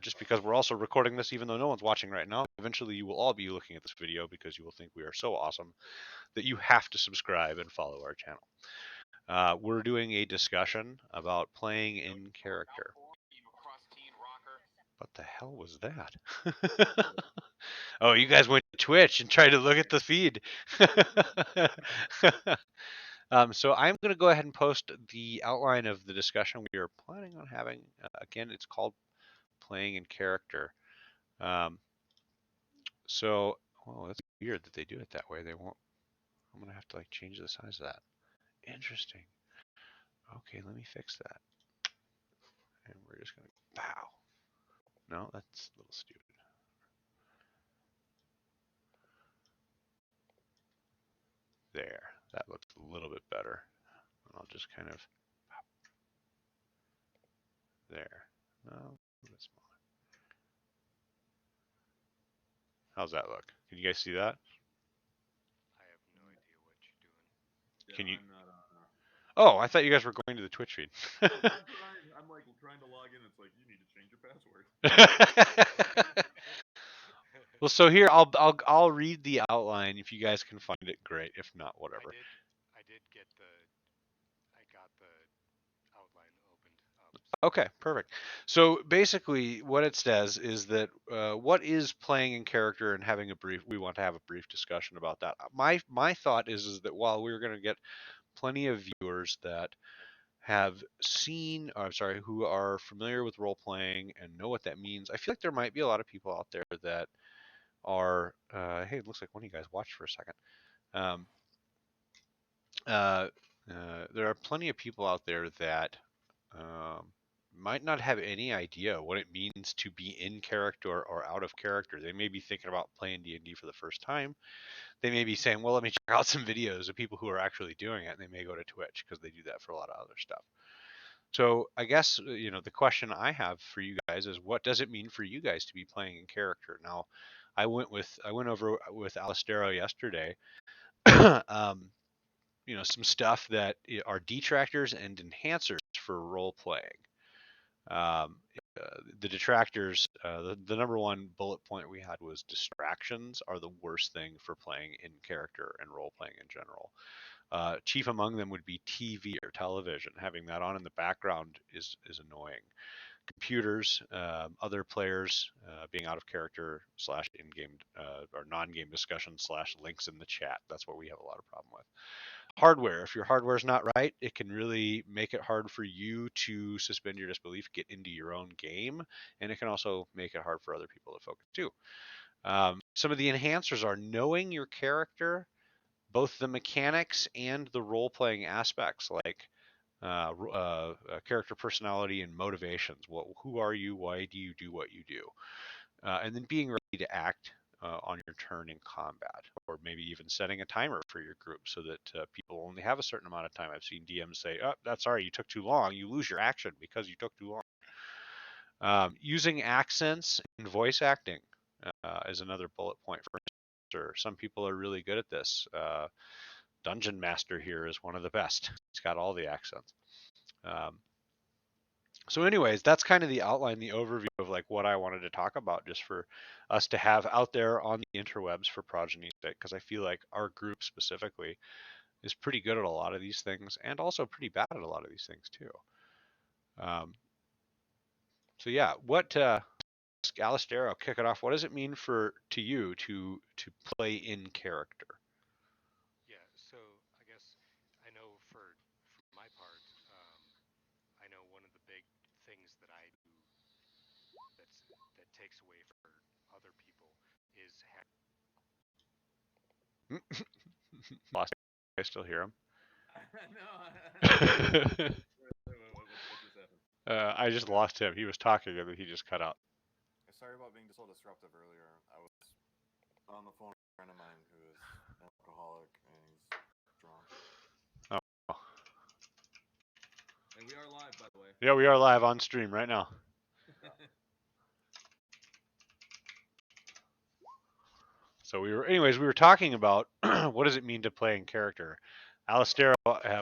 just because we're also recording this even though no one's watching right now. Eventually, you will all be looking at this video because you will think we are so awesome that you have to subscribe and follow our channel. We're doing a discussion about playing in character. What the hell was that? Oh, you guys went to Twitch and tried to look at the feed. So I'm going to go ahead and post the outline of the discussion we are planning on having. Again, it's called Playing in Character. So, well, that's weird that they do it that way. They won't. I'm going to have to like change the size of that. Interesting. Okay, let me fix that. And we're just going to pow. No, that's a little stupid. There. That looks a little bit better. I'll just kind of there. No, a bit smaller. How's that look? Can you guys see that? I have no idea what you're doing. Can you? I'm not on. Oh, I thought you guys were going to the Twitch feed. I'm like trying to log in. It's like you need to change your password. Well, so here I'll read the outline. If you guys can find it, great. If not, whatever. I got the outline opened up. Okay, perfect. So basically, what it says is that what is playing in character and having a brief. We want to have a brief discussion about that. My thought is that while we're going to get plenty of viewers that have seen, I'm sorry, who are familiar with role playing and know what that means, I feel like there might be a lot of people out there that are. Hey, it looks like one of you guys watched for a second. Um, uh, there are plenty of people out there that um, might not have any idea what it means to be in character or out of character. They may be thinking about playing D&D for the first time. They may be saying, "Well, let me check out some videos of people who are actually doing it," and they may go to Twitch because they do that for a lot of other stuff. So I guess the question I have for you guys is, what does it mean for you guys to be playing in character? Now, I went over with Alistero yesterday. um, some stuff that are detractors and enhancers for role playing. Um, the detractors, the number one bullet point we had was distractions are the worst thing for playing in character and role playing in general. Chief among them would be TV or television. Having that on in the background is annoying. Computers, other players being out of character slash in-game or non-game discussion slash links in the chat. That's what we have a lot of problem with. Hardware. If your hardware is not right, it can really make it hard for you to suspend your disbelief, get into your own game, and it can also make it hard for other people to focus too. Some of the enhancers are knowing your character, both the mechanics and the role playing aspects, like character personality and motivations. Who are you? Why do you do what you do? And then being ready to act on your turn in combat, or maybe even setting a timer for your group so that people only have a certain amount of time. I've seen DMs say, "Oh, that's sorry, you took too long. You lose your action because you took too long." Using accents and voice acting is another bullet point for sure. Some people are really good at this. Dungeon Master here is one of the best. He's got all the accents. Um, so anyways, that's kind of the outline, the overview of like what I wanted to talk about, just for us to have out there on the interwebs for Progeny's sake, because I feel like our group specifically is pretty good at a lot of these things and also pretty bad at a lot of these things too. So yeah, what Alistero, kick it off. What does it mean to you to play in character? Yeah, so I guess I know for my part, I know one of the big things that I do that takes away for other people is Lost. I still hear him. No. What just happened? I just lost him. He was talking and then he just cut out. Sorry about being so disruptive earlier. I was on the phone with a friend of mine who is an alcoholic and he's drunk. Oh. And we are live, by the way. Yeah, we are live on stream right now. So we were talking about what does it mean to play in character. Alistero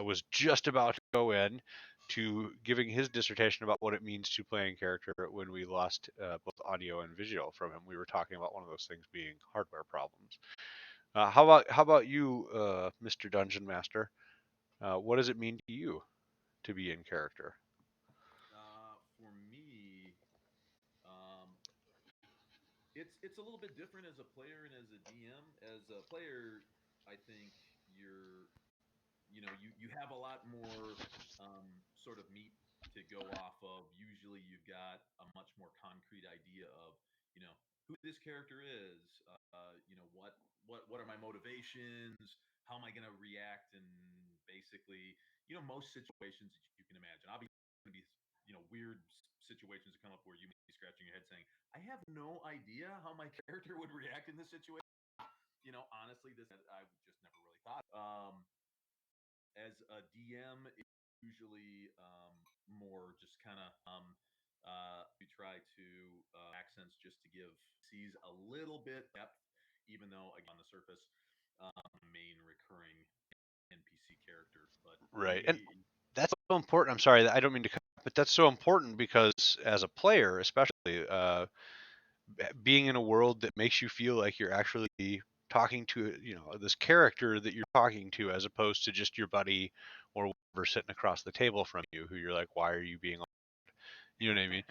was just about to go in, to giving his dissertation about what it means to play in character when we lost both audio and visual from him. We were talking about one of those things being hardware problems. How about you, Mr. Dungeon Master? What does it mean to you to be in character? For me, um, it's a little bit different as a player and as a DM. As a player, I think you have a lot more sort of meat to go off of. Usually, you've got a much more concrete idea of you know who this character is. What are my motivations? How am I going to react? And basically, most situations that you can imagine. Obviously, going to be weird situations that come up where you may be scratching your head saying, "I have no idea how my character would react in this situation." Honestly, this I just never really thought. As a DM, it's usually more just kind of we try to accents just to give sees a little bit depth, even though again, on the surface, main recurring NPC character. But for Right. And me, that's so important. I'm sorry, I don't mean to cut, but that's so important because as a player, especially, being in a world that makes you feel like you're actually talking to, this character that you're talking to, as opposed to just your buddy or whatever sitting across the table from you, who you're like, why are you being? You know what I mean?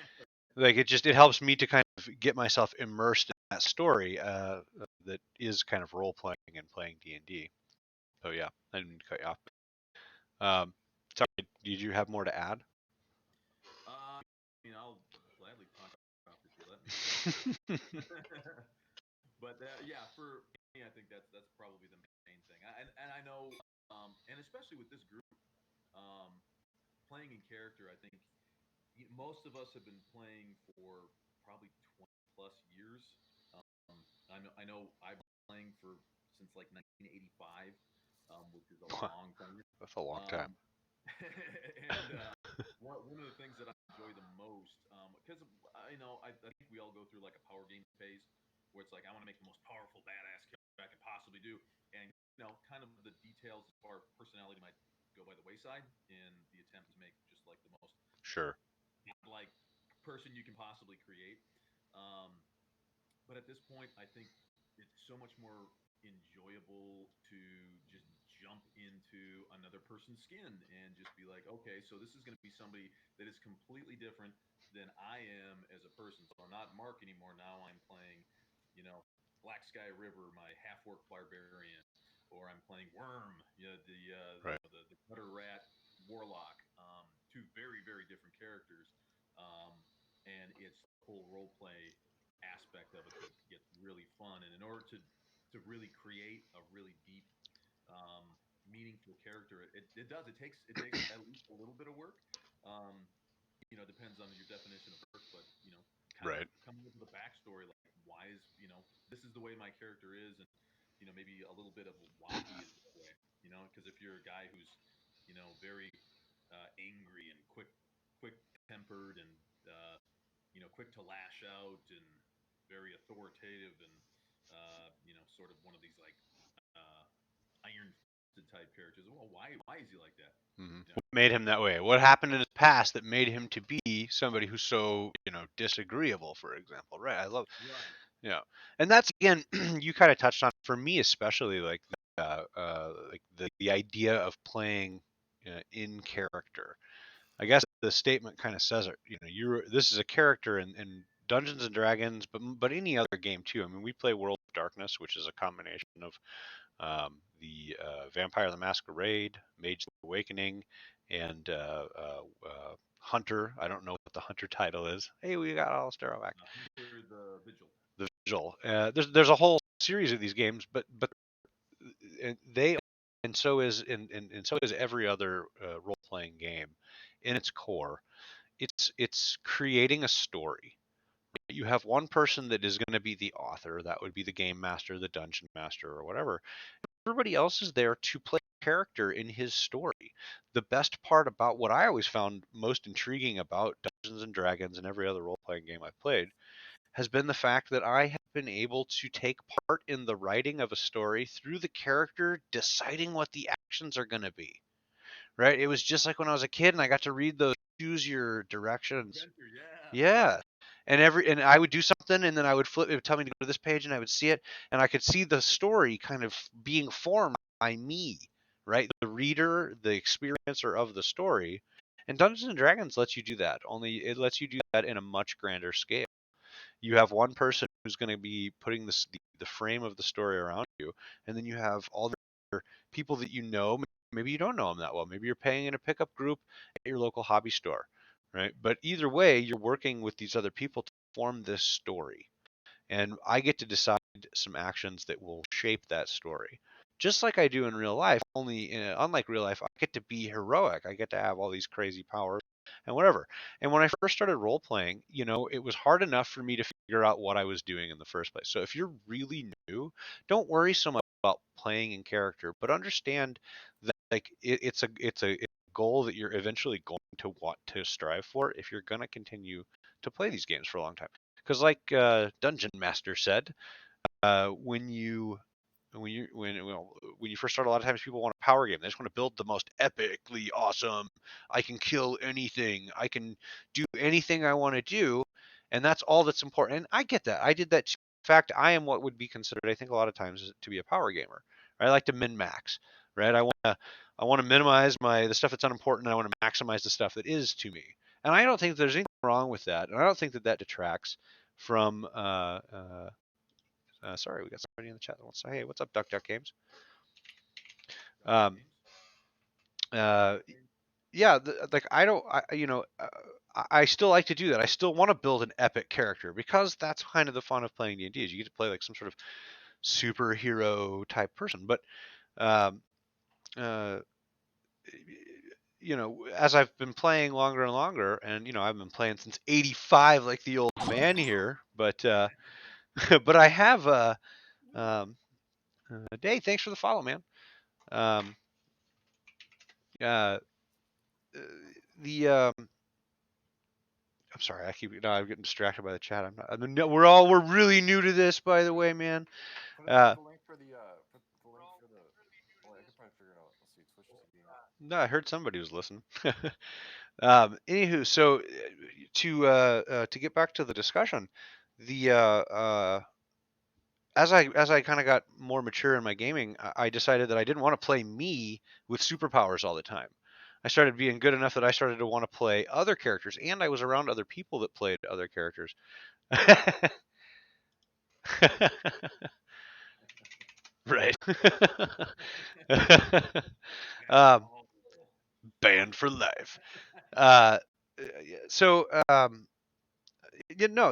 Like it helps me to kind of get myself immersed in that story that is kind of role playing and playing D&D. So yeah, I didn't cut you off. Sorry, did you have more to add? I'll gladly punch off if you let me. But yeah, for me, I think that's probably the main thing. And I know, and especially with this group, um, playing in character, I think most of us have been playing for probably 20 plus years. I know I've been playing for since like 1985, which is a long time. That's a long time. Um, and one of the things that I enjoy the most, because I think we all go through like a power game phase where it's like I want to make the most powerful badass character I can possibly do, and kind of the details of our personality might go by the wayside in the attempt to make just like the most Sure. like person you can possibly create. Um, but at this point, I think it's so much more enjoyable to just jump into another person's skin and just be like, okay, so this is going to be somebody that is completely different than I am as a person. So I'm not Mark anymore. Now I'm playing, Black Sky River, my half orc barbarian, or I'm playing Worm, Right. the gutter rat warlock. Two very very different characters, and it's the whole role play aspect of it that gets really fun. And in order to really create a really deep, meaningful character, it does. It takes at least a little bit of work. Um, depends on your definition of work, but kind of Right. coming up with a backstory, like why is this is the way my character is, and maybe a little bit of why he is that way. Because if you're a guy who's very angry and quick tempered and quick to lash out and very authoritative and sort of one of these like iron fisted type characters. Well, why is he like that? What made him that way? What happened in his past that made him to be somebody who's so, disagreeable, for example? Right. I love. Right. Yeah. And that's again, you kind of touched on, for me especially, like the idea of playing in character. I guess the statement kind of says it. This is a character in Dungeons and Dragons, but any other game too. I mean, we play World of Darkness, which is a combination of the Vampire the Masquerade, Mage the Awakening, and Hunter. I don't know what the Hunter title is. Hey, we got Alistair back. Hunter the Vigil. The Vigil. There's a whole series of these games, but they and so is and so is every other role playing game. In its core, it's creating a story. You have one person that is going to be the author. That would be the game master, the dungeon master, or whatever. Everybody else is there to play a character in his story. The best part about what I always found most intriguing about Dungeons and Dragons and every other role playing game I've played has been the fact that I have been able to take part in the writing of a story through the character deciding what the actions are going to be. right? It was just like when I was a kid and I got to read those choose your directions. Adventure, yeah. Yeah. And I would do something and then I would flip, it would tell me to go to this page and I would see it and I could see the story kind of being formed by me, right? The reader, the experiencer of the story. And Dungeons and Dragons lets you do that. Only it lets you do that in a much grander scale. You have one person who's going to be putting the frame of the story around you, and then you have all the people that you know. Maybe you don't know them that well. Maybe you're paying in a pickup group at your local hobby store, right? But either way, you're working with these other people to form this story, and I get to decide some actions that will shape that story. Just like I do in real life, only unlike real life, I get to be heroic. I get to have all these crazy powers and whatever. And when I first started role playing, it was hard enough for me to figure out what I was doing in the first place. So if you're really new, don't worry so much about playing in character, but understand that like it's a goal that you're eventually going to want to strive for if you're going to continue to play these games for a long time. Because like Dungeon Master said, when you when you first start, a lot of times people want a power game. They just want to build the most epically awesome. I can kill anything. I can do anything I want to do, and that's all that's important. And I get that. I did that. Too. In fact, I am what would be considered, I think, a lot of times to be a power gamer. I like to min max. Right. I want to minimize the stuff that's unimportant. I want to maximize the stuff that is to me. And I don't think there's anything wrong with that. And I don't think that detracts from sorry, we got somebody in the chat that wants to say, hey, what's up, Duck Duck Games? Um, uh, yeah, like I don't, I still like to do that. I still want to build an epic character because that's kind of the fun of playing D&D is you get to play like some sort of superhero type person. But, um, uh, as I've been playing longer and longer, and I've been playing since '85, like the old man here. But, but I have, um, Dave, thanks for the follow, man. Um, uh, the I'm sorry, I'm getting distracted by the chat. We're really new to this, by the way, man. Put the link for the well, I could probably figure it out. Let's see, Twitch TV. No, I heard somebody was listening. Anywho, so to get back to the discussion, the as I kind of got more mature in my gaming, I decided that I didn't want to play me with superpowers all the time. I started being good enough that I started to want to play other characters, and I was around other people that played other characters. Right. um, banned for life. Uh, so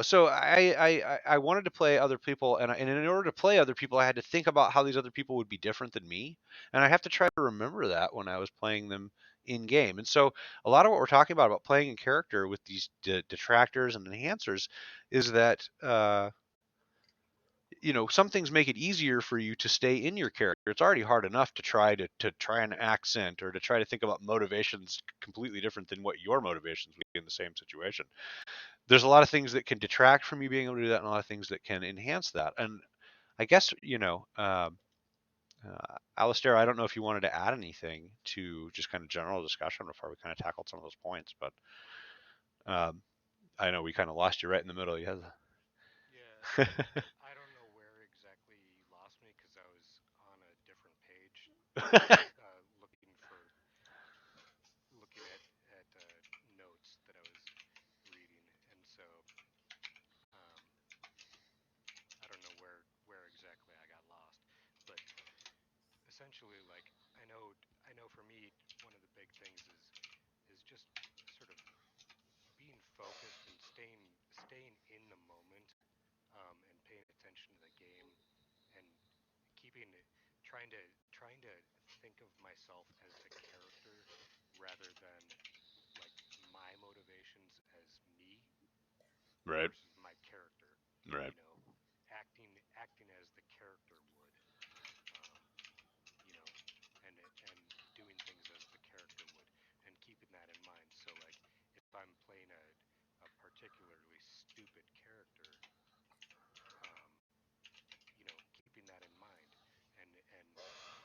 so I wanted to play other people, and in order to play other people, I had to think about how these other people would be different than me, and I have to try to remember that when I was playing them in game. And so a lot of what we're talking about playing in character with these detractors and enhancers is that some things make it easier for you to stay in your character. It's already hard enough to try an accent or to try to think about motivations completely different than what your motivations would be in the same situation. There's a lot of things that can detract from you being able to do that, and a lot of things that can enhance that. And I guess Alistair, I don't know if you wanted to add anything to just kind of general discussion before we kind of tackled some of those points, but I know we kind of lost you right in the middle. You had Yeah, I don't know where exactly you lost me because I was on a different page, looking at notes that I was reading, and so um, I don't know where exactly I got lost, but essentially, like I know for me, one of the big things is just sort of being focused and staying in the moment, and paying attention to the game, and keeping trying to think of myself as the character rather than like my motivations as me right, versus my character. right, You know, acting as the character would, um, you know, and doing things as the character would, and keeping that in mind. So like, if I'm playing a particularly stupid character, um, keeping that in mind, and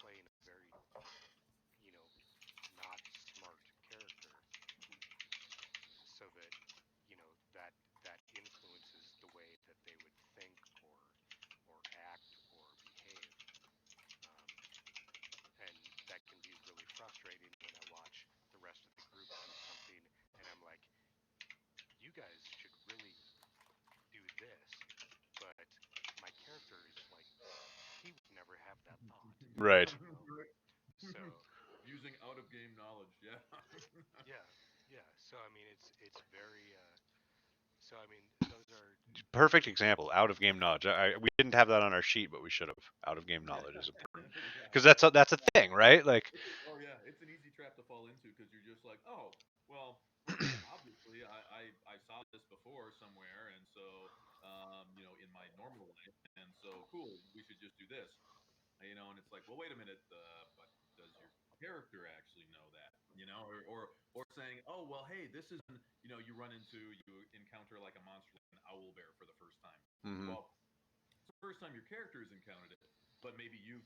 playing a very, not Right. So Using out of game knowledge, yeah. yeah, yeah. So I mean, it's very. So I mean, those are Perfect example. Out of game knowledge. We didn't have that on our sheet, but we should have. Out of game knowledge is important Yeah, because yeah. that's a thing, right? Like, Oh yeah, it's an easy trap to fall into because you're just like, oh, well, wait a minute. Obviously, I saw this before somewhere, and so in my normal life, and so cool. We should just do this, and it's like, well, wait a minute, but does your character actually know that? Or saying, oh, well, hey, this isn't. You encounter like a monster like an owl bear for the first time. mhm. Well, it's the first time your character has encountered it, but maybe you've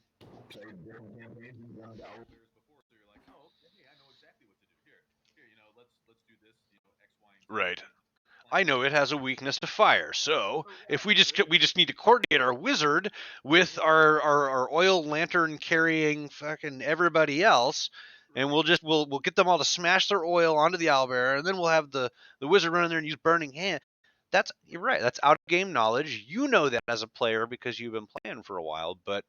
played different campaigns and done owl bears before, so you're like, oh, okay, hey, I know exactly what to do here. Here, let's do this, X, Y, and Z, Right. and I plan. know it has a weakness to fire, so Oh if yeah, we just need to coordinate our wizard with our oil lantern carrying fucking everybody else, and right. we'll get them all to smash their oil onto the owlbear, and then we'll have the wizard run in there and use burning hand. That's You're right. That's out of game knowledge. You know that as a player because you've been playing for a while, but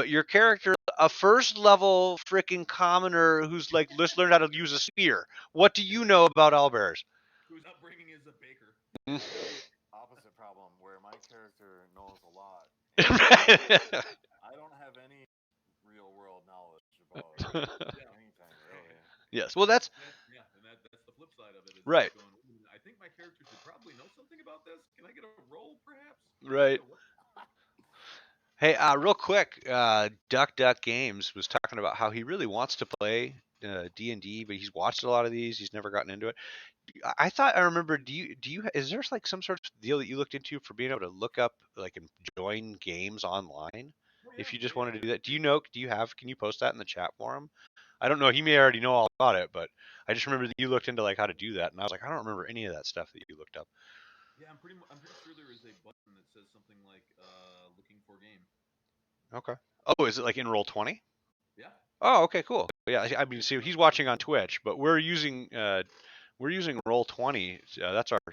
your character, a first level freaking commoner who's like just learned how to use a spear. What do you know about owlbears? Whose upbringing is a baker. I have the opposite problem where my character knows a lot, and I don't have any real world knowledge about Yeah, anything really. Yes. Well, that's yeah, and that's the flip side of it. Is it's right. going. I think my character should probably know something about this. Can I get a roll, perhaps? Right. What? Hey, real quick, Duck Duck Games was talking about how he really wants to play D&D, but he's watched a lot of these. He's never gotten into it. I thought I remember. Is there like some sort of deal that you looked into for being able to look up like and join games online? Oh If yeah, you yeah, just yeah. wanted to do that, do you know? Do you have? Can you post that in the chat for him? I don't know. He may already know all about it, but I just remember that you looked into like how to do that, and I was like, I don't remember any of that stuff that you looked up. Yeah, I'm pretty sure there is a button that says something like looking for game. Okay. Oh, is it like in Roll20? Yeah. Oh, okay, cool. Yeah, I mean, Yeah. see, he's Roll watching on 20. Twitch, but we're using Roll20.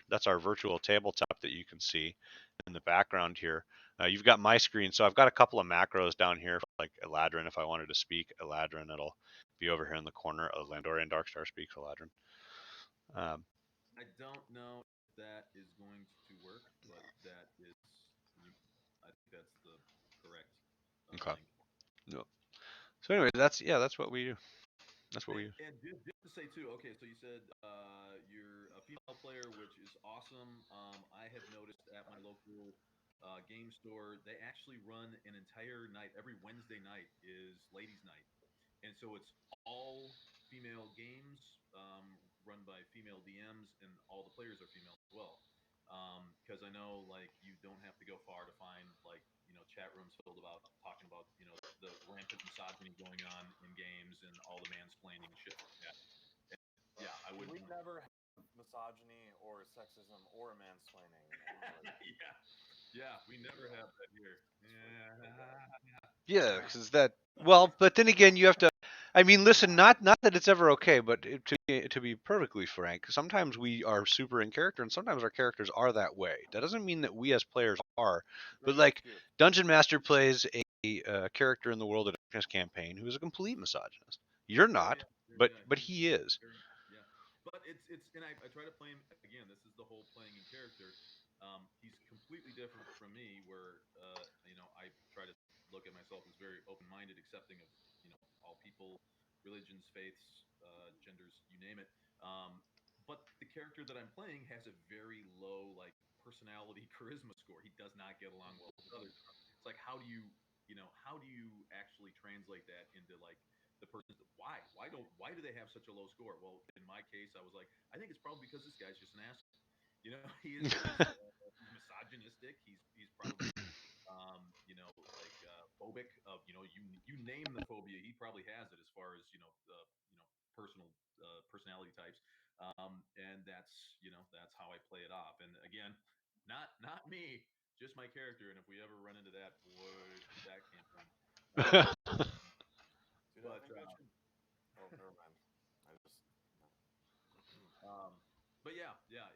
That's our virtual tabletop that you can see in the background here. You've got my screen, so I've got a couple of macros down here, like Eladrin. If I wanted to speak Eladrin, it'll be over here in the corner. Landorian Darkstar speaks Eladrin. Um, I don't know if that is going to work, but that is you. I think that's the correct okay. link. No. So anyway, that's what we do. That's what we do. And just to say too, okay, so you said you're a female player, which is awesome. I have noticed at my local game store, they actually run an entire night. Every Wednesday night is ladies' night, and so it's all female games run by female DMs, and all the players are female as well. Because I know like you don't have to go far to find like chat rooms filled about talking about the rampant misogyny going on in games and all the mansplaining and shit like that. And yeah, I would. We never have misogyny or sexism or mansplaining anywhere. Yeah, yeah, we never have that here. Yeah, because that. Well, but then again, you have to. I mean, listen. Not that it's ever okay, but to be perfectly frank, sometimes we are super in character, and sometimes our characters are that way. That doesn't mean that we as players are. But Great like, excuse. Dungeon Master plays a character in the World of Darkness campaign who is a complete misogynist. You're Oh not, yeah, yeah. but he is. Very, yeah. But it's and I try to play him again. This is the whole playing in character. He's completely different from me, where I try to look at myself as very open-minded, accepting of all people, religions, faiths, genders, you name it. But the character that I'm playing has a very low like personality charisma score. He does not get along well with others. It's like how do you actually translate that into like the person's why do they have such a low score? Well, in my case, I was like, I think it's probably because this guy's just an asshole. He's misogynistic. He's probably like phobic of you name the phobia, he probably has it as far as personal personality types. And that's how I play it off. And again, not me, just my character. And if we ever run into that, boy, that campaign. Dude, I But think we should. Oh, never mind. I just. um, but yeah, yeah,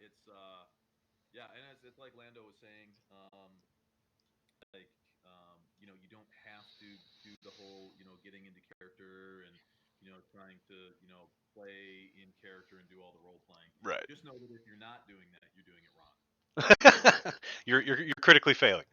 and it's like Lando was saying, like you don't have to do the whole getting into character and trying to play in character and do all the role playing. Right. Just know that if you're not doing that, you're doing it wrong. You're critically failing.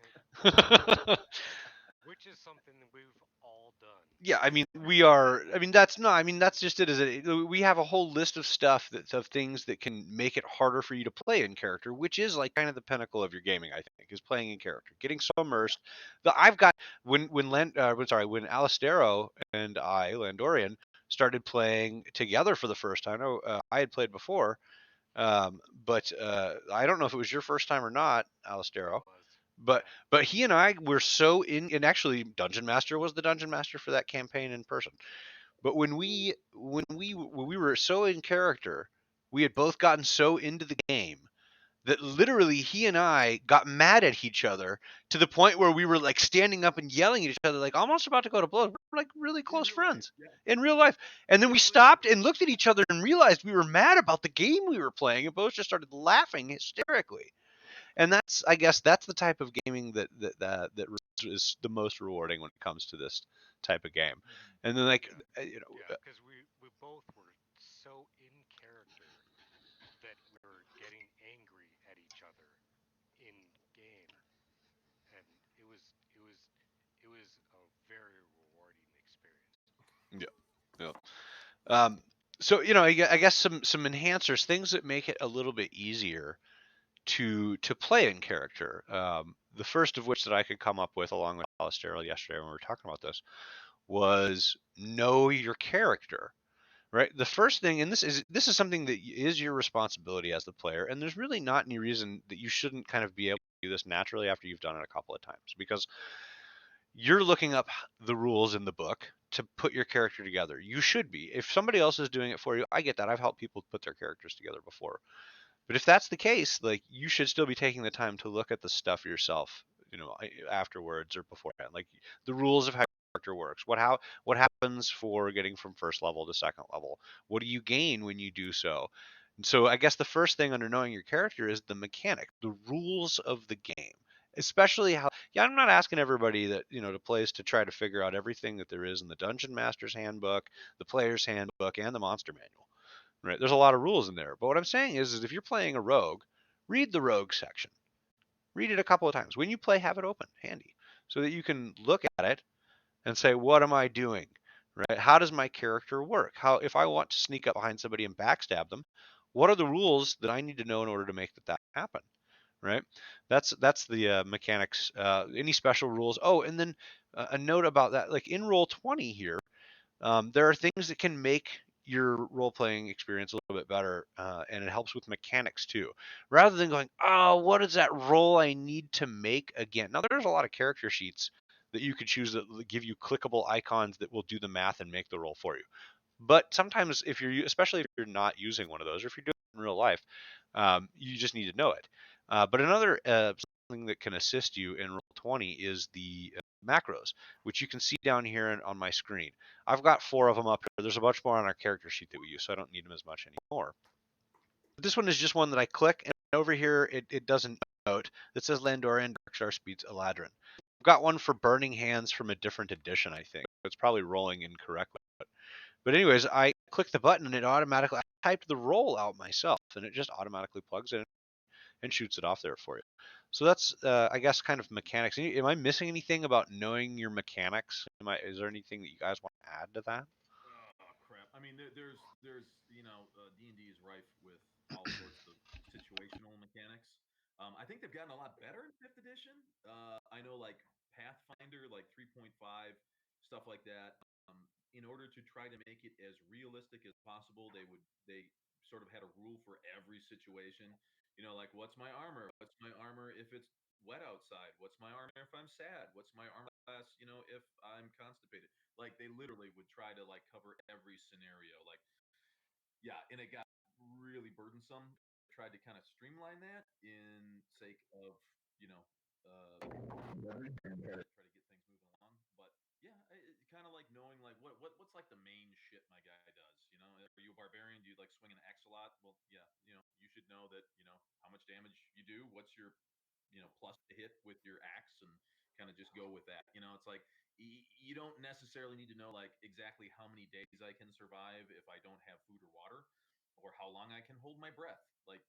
which is something that we've all done. Yeah, I mean, we are. I mean, that's not. I mean, that's just it. Is it? We have a whole list of stuff that's of things that can make it harder for you to play in character, which is like kind of the pinnacle of your gaming. I think is playing in character, getting so immersed. The I've got when Alistero and Landorian started playing together for the first time. I had played before, but I don't know if it was your first time or not, Alistero. It was. But he and I were so in, and actually Dungeon Master was the Dungeon Master for that campaign in person. But when we were so in character, we had both gotten so into the game that literally he and I got mad at each other to the point where we were like standing up and yelling at each other, like almost about to go to blows. We're like really In close real life, friends yeah. in real life. And then we stopped and looked at each other and realized we were mad about the game we were playing and both just started laughing hysterically. And that's, I guess, that's the type of gaming that is the most rewarding when it comes to this type of game. Mhm. And then like Yeah, you know, yeah, because we both were so in character that we were getting angry at each other in game, and it was it was a very rewarding experience. yeah, yeah. Um, so I guess some enhancers, things that make it a little bit easier to play in character. The first of which that I could come up with, along with Alistair yesterday when we were talking about this, was know your character. Right. The first thing, and this is something that is your responsibility as the player, and there's really not any reason that you shouldn't kind of be able to do this naturally after you've done it a couple of times, because you're looking up the rules in the book to put your character together. You should be. If somebody else is doing it for you, I get that. I've helped people put their characters together before. But if that's the case, like you should still be taking the time to look at the stuff yourself, afterwards or beforehand, like the rules of how your character works. What happens for getting from first level to second level? What do you gain when you do so? And so I guess the first thing under knowing your character is the mechanic, the rules of the game. Especially how, yeah, I'm not asking everybody that, to play is to try to figure out everything that there is in the Dungeon Master's Handbook, the Player's Handbook, and the Monster Manual. Right? There's a lot of rules in there. But what I'm saying is if you're playing a rogue, read the rogue section. Read it a couple of times. When you play, have it open, handy, so that you can look at it and say, what am I doing? Right? How does my character work? How, if I want to sneak up behind somebody and backstab them, what are the rules that I need to know in order to make that happen? Right? That's the mechanics. Any special rules? Oh, and then a note about that, like in Roll20 here, there are things that can make your role playing experience a little bit better, and it helps with mechanics too. Rather than going, oh, what is that role I need to make again? Now, there's a lot of character sheets that you could choose that give you clickable icons that will do the math and make the roll for you. But sometimes, if you're, especially if you're not using one of those, or if you're doing it in real life, you just need to know it. But another something that can assist you in Roll20 is the macros, which you can see down here on my screen. I've got 4 of them up here. There's a bunch more on our character sheet that we use, so I don't need them as much anymore. But this one is just one that I click, and over here it doesn't note that says Landorian Darkstar Speeds Eladrin. I've got one for Burning Hands from a different edition, I think. It's probably rolling incorrectly. But anyways, I click the button and it automatically, I typed the roll out myself, and it just automatically plugs in and shoots it off there for you. So that's, I guess, kind of mechanics. Am I missing anything about knowing your mechanics? Is there anything that you guys want to add to that? Oh crap! I mean, there's D&D is rife with all sorts of situational mechanics. I think they've gotten a lot better in fifth edition. I know like Pathfinder, like 3.5, stuff like that. In order to try to make it as realistic as possible, they sort of had a rule for every situation. Like what's my armor? What's my armor if it's wet outside? What's my armor if I'm sad? What's my armor class? If I'm constipated. Like they literally would try to like cover every scenario. Like yeah, and it got really burdensome. Tried to kind of streamline that in sake of you know and try to get things moving along. But yeah, kind of like knowing like what's like the main shit my guy does. Are you a barbarian? Do you like swing an axe a lot? Well, yeah, you should know that how much damage you do. What's your plus to hit with your axe and kind of just go with that. It's like you don't necessarily need to know like exactly how many days I can survive if I don't have food or water, or how long I can hold my breath. Like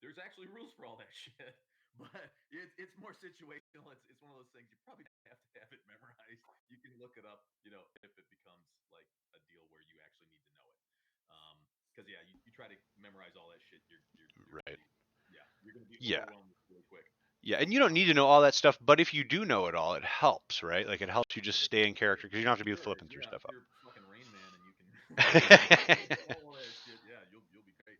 there's actually rules for all that shit. But it's more situational. It's one of those things you probably have to have it memorized. You can look it up, if it becomes like a deal where you actually need to know it. Because yeah, you try to memorize all that shit, you're gonna Right. be you're gonna be Yeah. overwhelmed really quick. Yeah, and you don't need to know all that stuff, but if you do know it all, it helps, right? Like it helps you just stay in character because you don't have to be Sure, flipping through yeah. stuff If up. you're fucking Rain Man and you can all that shit, yeah, you'll be great.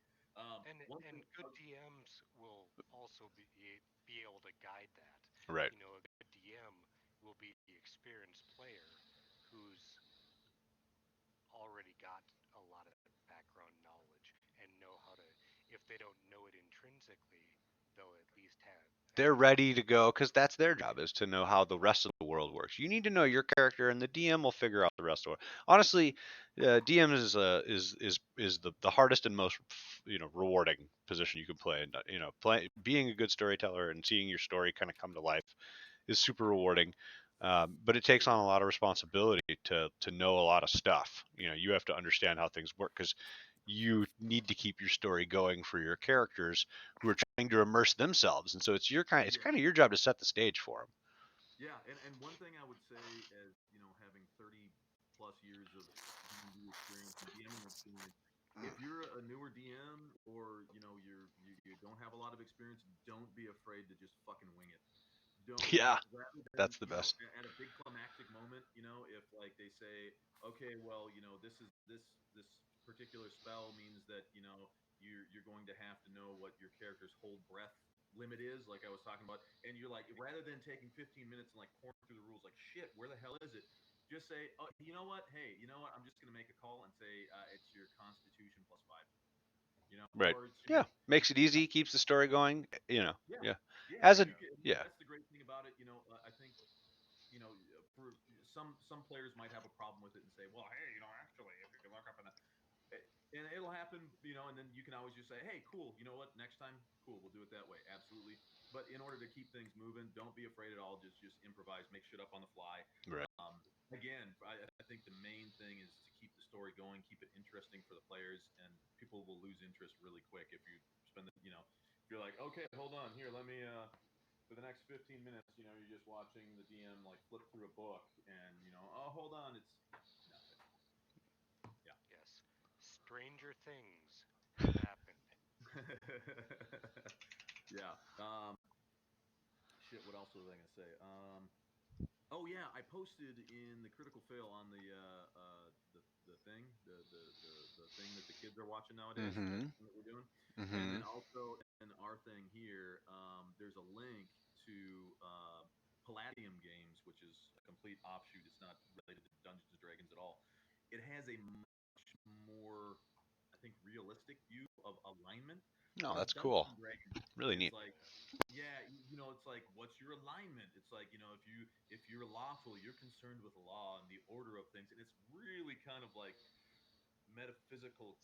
One And thing, good DMs will also be able to guide that. Right. A good DM will be the experienced player who's already got a lot of that background knowledge and know how to, if they don't know it intrinsically, they'll at least They're have ready to go because that's their job is to know how the rest of the world works. You need to know your character, and the DM will figure out the rest of it. Honestly, DM is the hardest and most rewarding position you can play. And being a good storyteller and seeing your story kind of come to life is super rewarding. But it takes on a lot of responsibility to know a lot of stuff. You have to understand how things work because you need to keep your story going for your characters who are trying to immerse themselves, and so it's yeah. kind of your job to set the stage for them. Yeah, and one thing I would say, as having 30 plus years of D&D experience and DMing experience, if you're a newer DM, or you don't have a lot of experience, don't be afraid to just fucking wing it. Don't, Yeah, rather than, that's the best. at a big climactic moment, if like they say, okay, well, this particular spell means that you're going to have to know what your character's hold breath limit is, like I was talking about, and you're like, rather than taking 15 minutes and like pouring through the rules, like shit, where the hell is it? Just say, oh, you know what? Hey, you know what? I'm just gonna make a call and say it's your Constitution plus 5. Right. Or it's Yeah, makes it easy, keeps the story going. yeah, Yeah. yeah. As a You can. yeah. That's the great thing about it. I think for some players might have a problem with it and say, well, hey, actually, if you can look up in and it'll happen, and then you can always just say, hey, cool, you know what, next time, cool, we'll do it that way, absolutely. But in order to keep things moving, don't be afraid at all. Just improvise, make shit up on the fly. Right. Again, I think the main thing is to keep the story going, keep it interesting for the players, and people will lose interest really quick if you spend if you're like, okay, hold on, here, let me for the next 15 minutes, you're just watching the DM like flip through a book, and oh, hold on, it's nothing. Yeah. yes, stranger things have happened. Yeah. Shit. What else was I gonna say? Oh yeah, I posted in the Critical Fail on the thing, the thing that the kids are watching nowadays, that Mm-hmm. thing that we're doing, and Mm-hmm. then also in our thing here, there's a link to Palladium Games, which is a complete offshoot. It's not related to Dungeons and Dragons at all. It has a much more, I think, realistic view of alignment, No, because that's Dungeons cool. and Dragons Really is neat. like, yeah, it's like, what's your alignment? It's like, if you're lawful, you're concerned with the law and the order of things, and it's really kind of like metaphysical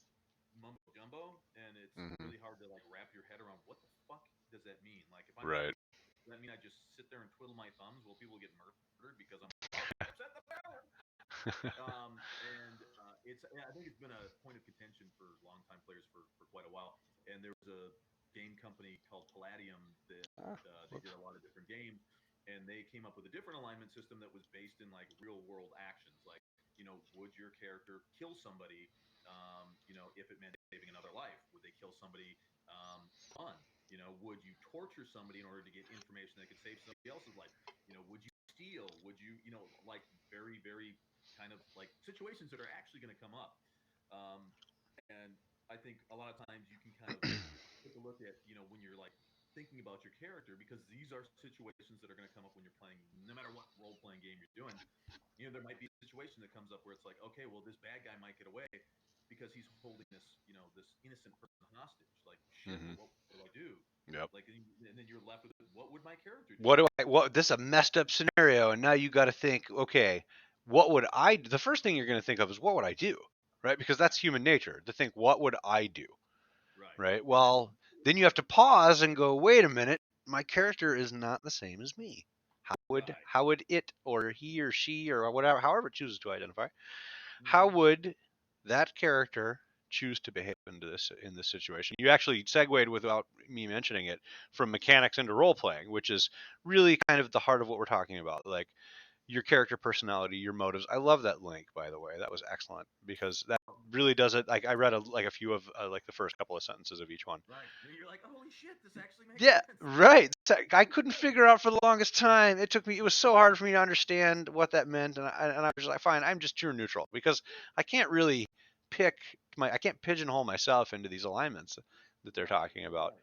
mumbo jumbo, and it's Mm-hmm. really hard to like wrap your head around what the fuck does that mean. Like, if I'm not, Right. does that mean I just sit there and twiddle my thumbs while people get murdered because I'm upset the balance? And I think it's been a point of contention for longtime players for quite a while. And there was a game company called Palladium that Ah, they did whoops. a lot of different games, and they came up with a different alignment system that was based in like real world actions. Like, would your character kill somebody? If it meant saving another life, would they kill somebody fun? Would you torture somebody in order to get information that could save somebody else's life? Would you steal? Would you, like, very, very kind of like situations that are actually going to come up. Um, and I think a lot of times you can kind of take a look at, when you're like thinking about your character, because these are situations that are going to come up when you're playing, no matter what role playing game you're doing. There might be a situation that comes up where it's like, okay, well, this bad guy might get away because he's holding this, this innocent person hostage. Like, shit, Mm-hmm. well, what do I do? Yep. Like, and then you're left with, what would my character do? What do I? What? This is a messed up scenario, and now you got to think. Okay, what would I? The first thing you're going to think of is what would I do, right? Because that's human nature to think, what would I do, Right. right? And then Well, then you have to pause and go, wait a minute, my character is not the same as me. Right. how would it or he or she or whatever, however it chooses to identify, how Mhm. would that character choose to behave in this situation? You actually segued without me mentioning it from mechanics into role playing, which is really kind of the heart of what we're talking about. Like your character personality, your motives. I love that link, by the way. That was excellent because that really does it. Like I read like a few of like the first couple of sentences of each one. Right. And you're like, holy shit, this actually makes Yeah, sense. right. I couldn't figure out for the longest time. It took me. It was so hard for me to understand what that meant, and I was like, fine, I'm just pure neutral because I can't really pick I can't pigeonhole myself into these alignments that they're Right. talking about. Right.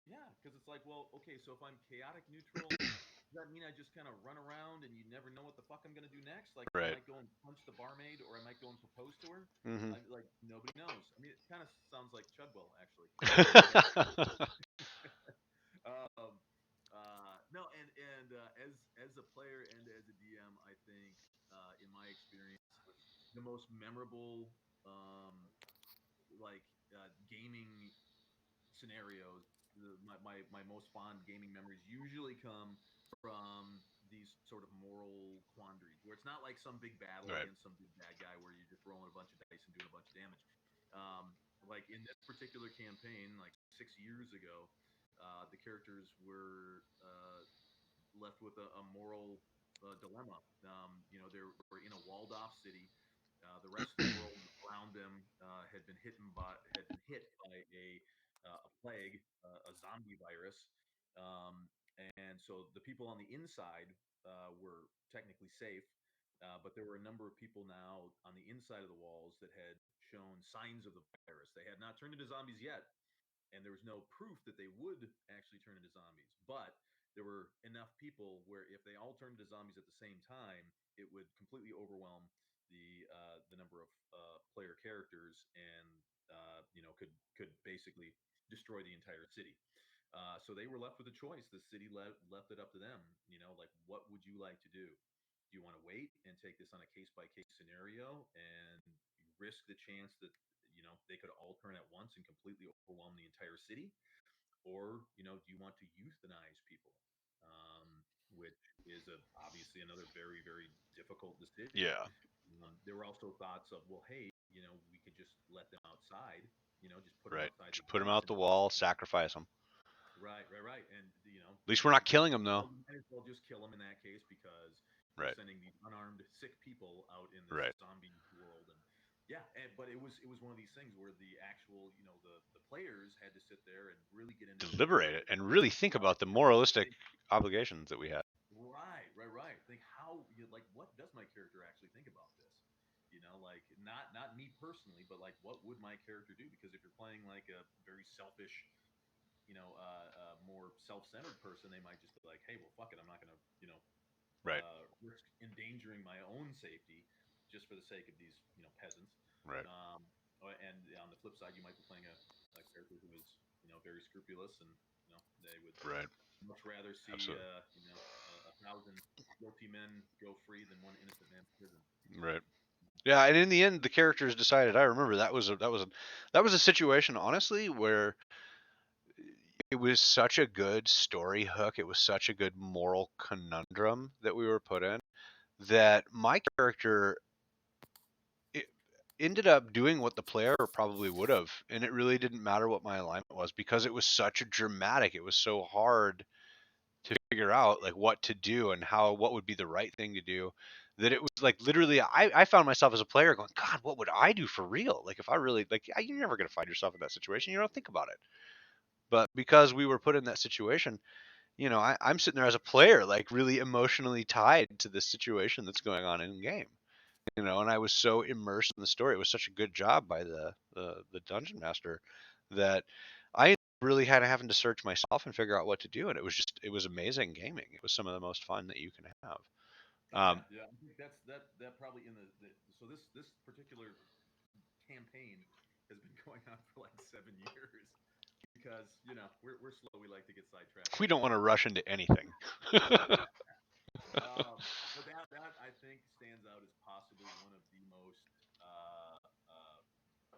Yeah, because it's like, well, okay, so if I'm chaotic neutral, does that mean I just kind of run around and you never know what the fuck I'm gonna do next? Like, I Right. might go and punch the barmaid, or I might go and propose to her. Hmm. I like nobody knows. I mean, it kind of sounds like Chudwell actually. But um, no, and as a player and as a DM, I think in my experience, the most memorable gaming scenarios, my most fond gaming memories usually come from these sort of moral quandaries where it's not like some big battle Right. against some big bad guy where you're just rolling a bunch of dice and doing a bunch of damage. Like in this particular campaign, like 6 years ago, the characters were left with a moral dilemma. They were in a walled off city. The rest of the world around them had been hit by a plague, a zombie virus, um, and so the people on the inside were technically safe. But there were a number of people now on the inside of the walls that had shown signs of the virus. They had not turned into zombies yet, and there was no proof that they would actually turn into zombies. But there were enough people where if they all turned into zombies at the same time, it would completely overwhelm the number of player characters, and could basically destroy the entire city. So they were left with a choice. The city left it up to them. Like, what would you like to do? Do you want to wait and take this on a case by case scenario and risk the chance that they could all turn at once and completely overwhelm the entire city? Or do you want to euthanize people? Which is obviously another very, very difficult decision. Yeah. There were also thoughts of, well, hey, we could just let them outside, just put them Right. outside the Just put them gates out and the wall, sacrifice them. right, right, right. And At least we're not killing them, like, though. well, you might as well just kill them in that case because you're Right. sending these unarmed, sick people out in this Right. zombie world. And yeah, but it was one of these things where the actual, the players had to sit there and really get into the Deliberate it scenario. and really think Right. about the moralistic obligations that we had. Right, right, right. Think how like what does my character actually think about this? Like not me personally, but like what would my character do? Because if you're playing like a very selfish, more self-centered person, they might just be like, hey, well, fuck it, I'm not gonna, Right. risk endangering my own safety just for the sake of these, peasants. Right. Um, and on the flip side, you might be playing a character who is, very scrupulous, and they would Right. much rather see Absolutely. a thousand guilty men go free than one innocent man in prison. Right. Yeah, and in the end, the characters decided. I remember that was a situation, honestly, where it was such a good story hook. It was such a good moral conundrum that we were put in that my character it ended up doing what the player probably would have, and it really didn't matter what my alignment was because it was such a dramatic. It was so hard to figure out like what to do and what would be the right thing to do that it was like literally I found myself as a player going, God, what would I do for real? Like if I really like you're never gonna find yourself in that situation. You don't think about it. But because we were put in that situation, I'm sitting there as a player, like really emotionally tied to this situation that's going on in game. And I was so immersed in the story. It was such a good job by the dungeon master that I really had having to search myself and figure out what to do. And it was amazing gaming. It was some of the most fun that you can have. Yeah, Um, yeah. I think that probably so this particular campaign has been going on for like 7 years because we're slow. We like to get sidetracked we on don't want to rush into anything. but that I think stands out as possibly one of the most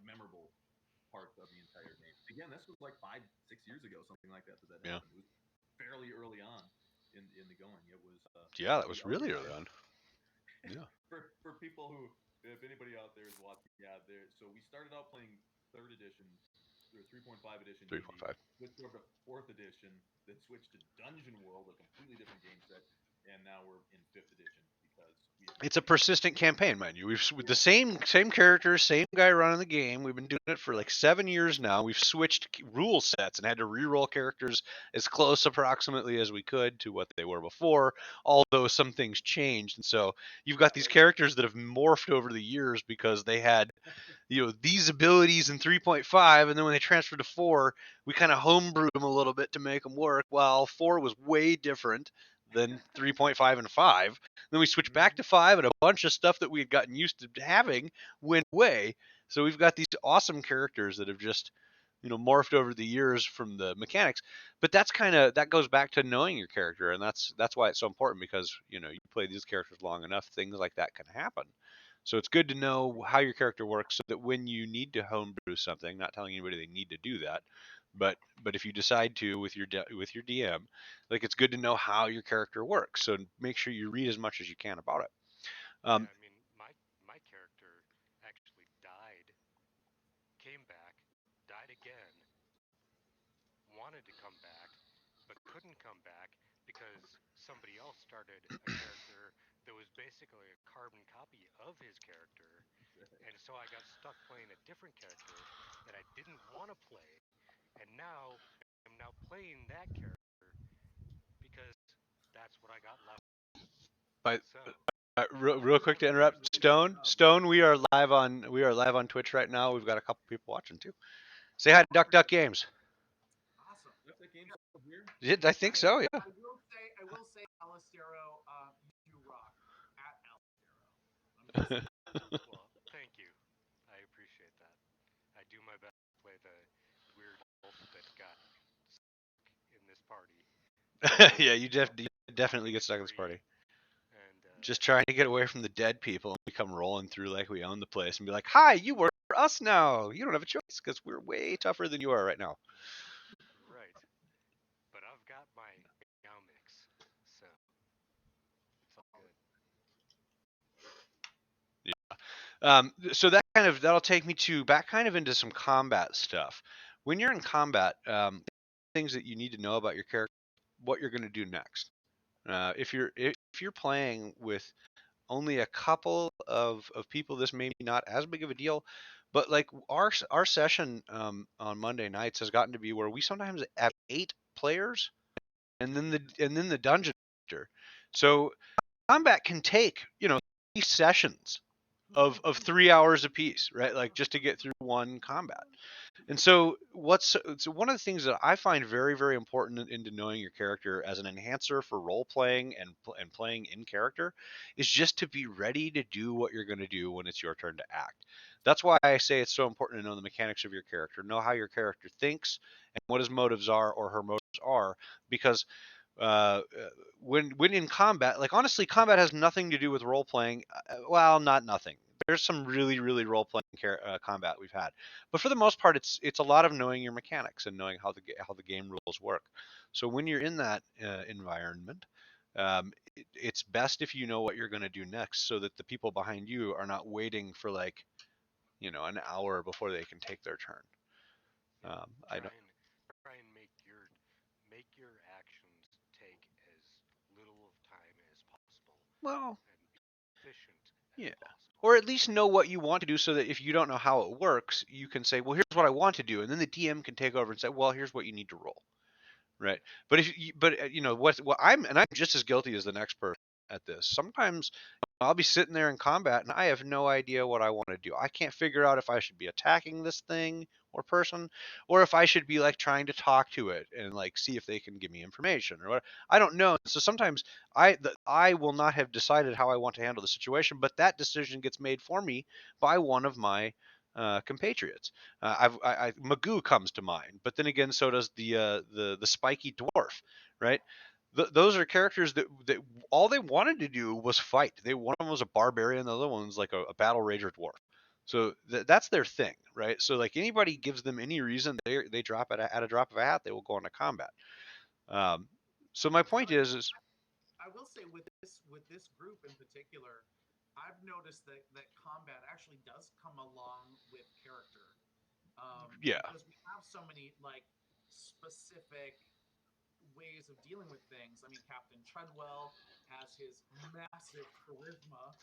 memorable parts of the entire game. Again, this was like 5, 6 years ago, something like that Yeah. happened. It was fairly early on in the going. It was Yeah, that was we really already early had on. Yeah. for people who, if anybody out there is watching, yeah, there. So we started out playing third edition or 3.5 edition D and D, 3.5. switched over to fourth edition, then switched to Dungeon World, a completely different game set, and now we're in fifth edition because we have It's a made persistent campaign, mind you. We've with the same characters, same guy running the game. We've been doing it for like 7 years now. We've switched rule sets and had to re-roll characters as close approximately as we could to what they were before. Although some things changed, and so you've got these characters that have morphed over the years because they had these abilities in 3.5, and then when they transferred to 4, we kind of homebrewed them a little bit to make them work. While 4 was way different than 3.5 and 5. Then we switched back to 5, and a bunch of stuff that we had gotten used to having went away. So we've got these awesome characters that have just morphed over the years from the mechanics. But that goes back to knowing your character, and that's why it's so important, because you play these characters long enough, things like that can happen. So it's good to know how your character works, so that when you need to homebrew something, not telling anybody they need to do that, but if you decide to with your DM, like, it's good to know how your character works. So make sure you read as much as you can about it. Yeah, I mean, my character actually died, came back, died again, wanted to come back, but couldn't come back because somebody else started a character that was basically a carbon copy of his character. And so I got stuck playing a different character that I didn't want to play. And now I'm now playing that character because that's what I got left. But So, real quick to interrupt, Stone, we are live on Twitch right now. We've got a couple people watching too. Say hi to Duck Duck Games. Awesome. That's that game still here. I think so. Yeah. I will say, Alistero, you do rock. At Alistero. well, thank you. I appreciate that. I do my best to play the weird wolf that got stuck in this party. Yeah, you definitely get stuck in this party. And Just trying to get away from the dead people, and we come rolling through like we own the place and be like, "Hi, you work for us now. You don't have a choice because we're way tougher than you are right now." right. But I've got my meow mix, so it's all good. So that'll take me back kind of into some combat stuff. When you're in combat, things that you need to know about your character, what you're going to do next. If you're playing with only a couple of people, this may be not as big of a deal. But like our session on Monday nights has gotten to be where we sometimes have 8 players, and then the dungeon master. So combat can take 3 sessions of 3 hours apiece, right? Like, just to get through one combat. And so one of the things that I find very, very important into knowing your character as an enhancer for role playing and playing in character is just to be ready to do what you're going to do when it's your turn to act. That's why I say it's so important to know the mechanics of your character, know how your character thinks and what his motives are, or her motives are, because uh, when in combat, like, honestly, combat has nothing to do with role playing. Well, not nothing. There's some really, really role playing combat we've had, but for the most part, it's a lot of knowing your mechanics and knowing how the game rules work. So when you're in that environment, it's best if you know what you're going to do next, so that the people behind you are not waiting for, like, an hour before they can take their turn. I don't. Try and make your actions take as little of time as possible Well, and be efficient as yeah. possible. Or at least know what you want to do, so that if you don't know how it works, you can say, "Well, here's what I want to do," and then the DM can take over and say, "Well, here's what you need to roll." Right. But I'm just as guilty as the next person at this. Sometimes I'll be sitting there in combat and I have no idea what I want to do. I can't figure out if I should be attacking this thing or person, or if I should be, like, trying to talk to it and, like, see if they can give me information or what. I don't know. So sometimes I will not have decided how I want to handle the situation, but that decision gets made for me by one of my compatriots. Magoo comes to mind, but then again, so does the spiky dwarf, right? Those are characters that all they wanted to do was fight. One of them was a barbarian, the other one's like a battle rager dwarf. So that's their thing, right? So, like, anybody gives them any reason, they drop at a drop of a hat, they will go into combat. Um, so my point is I will say with this group in particular, I've noticed that combat actually does come along with character. Yeah. Because we have so many like specific ways of dealing with things. I mean, Captain Treadwell has his massive charisma,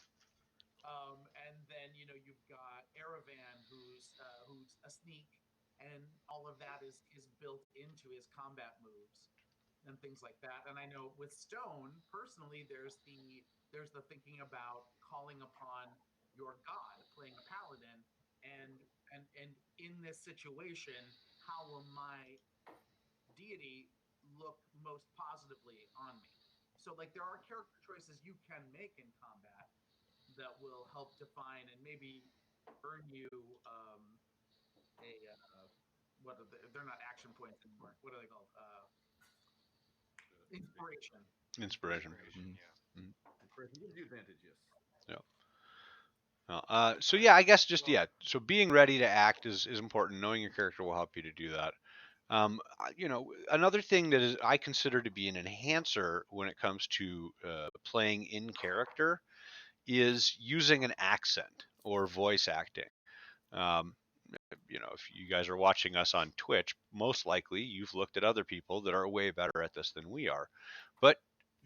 and then you've got Aravan, who's a sneak, and all of that is built into his combat moves and things like that. And I know with Stone personally, there's the thinking about calling upon your god, playing a paladin, and in this situation, how will my deity look most positively on me? So like there are character choices you can make in combat that will help define and maybe earn you a what are they're not action points anymore. What are they called? Inspiration. Inspiration. Inspiration, Mhm. yeah. Mhm. Inspiration gives you advantage, yes. Yeah. So yeah, I guess just yeah. So being ready to act is important. Knowing your character will help you to do that. Another thing that is I consider to be an enhancer when it comes to playing in character is using an accent or voice acting. Um, if you guys are watching us on Twitch, most likely you've looked at other people that are way better at this than we are. But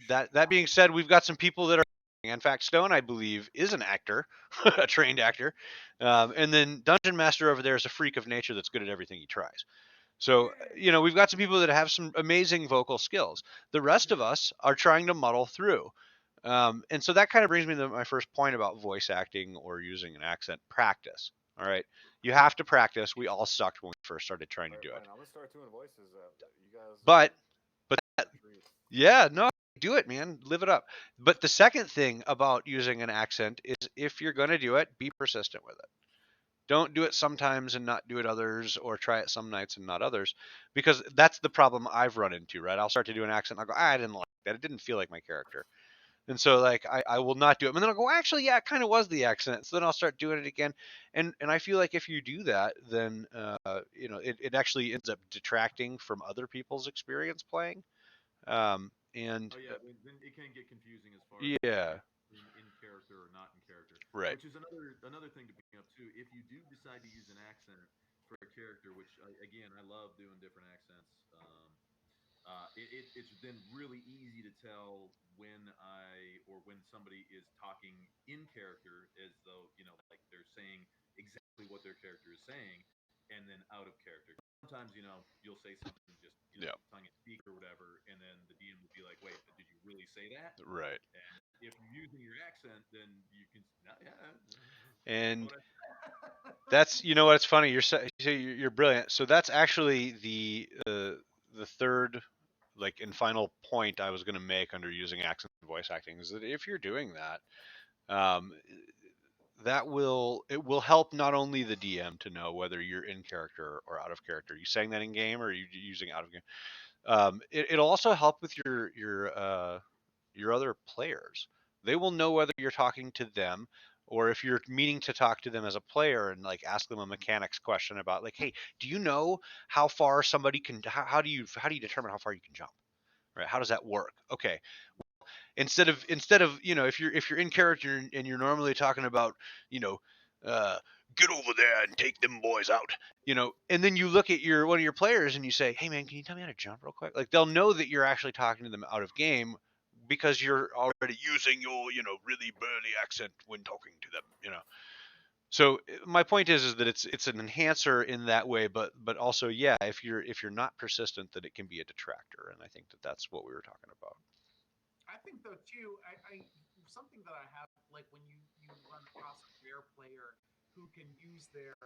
that being said, we've got some people that are. In fact, Stone, I believe, is an actor, a trained actor, and then Dungeon Master over there is a freak of nature that's good at everything he tries. So, we've got some people that have some amazing vocal skills. The rest of us are trying to muddle through. And so that kind of brings me to my first point about voice acting or using an accent practice. All right. You have to practice. We all sucked when we first started trying to do it. I'm gonna start doing voices. You guys. But Treat. yeah, no, do it, man. Live it up. But the second thing about using an accent is if you're going to do it, be persistent with it. Don't do it sometimes and not do it others, or try it some nights and not others, because that's the problem I've run into, right? I'll start to do an accent and I'll go, I didn't like that. It didn't feel like my character. And so like I will not do it. And then I'll go, actually, yeah, it kind of was the accent. So then I'll start doing it again. And I feel like if you do that, then it actually ends up detracting from other people's experience playing. And Oh yeah, then it can get confusing as far as yeah, in character or not in character, right. which is another thing to bring up too. If you do decide to use an accent for a character, which again I love doing different accents, it's then really easy to tell when somebody is talking in character as though like they're saying exactly what their character is saying, and then out of character. Sometimes you'll say something just Yeah, tongue in cheek or whatever, and then the DM will be like, "Wait, did you really say that?" right. And if you're using your accent, then you can, yeah, And what that's what's funny. You're brilliant. So that's actually the third like and final point I was going to make under using accent and voice acting is that if you're doing that, it will help not only the DM to know whether you're in character or out of character. Are you saying that in game or are you using out of game? It'll also help with your other players. They will know whether you're talking to them or if you're meaning to talk to them as a player and like ask them a mechanics question about like, hey, do you know how far somebody can? How do you determine how far you can jump? Right? How does that work? Okay. Instead of if you're in character and you're normally talking about you know uh, get over there and take them boys out, and then you look at one of your players and you say, hey man, can you tell me how to jump real quick? Like they'll know that you're actually talking to them out of game because you're already using your really burly accent when talking to them. So my point is that it's an enhancer in that way, but also yeah, if you're not persistent, that it can be a detractor, and I think that that's what we were talking about. I think though too, I something that I have like when you run across a rare player who can use their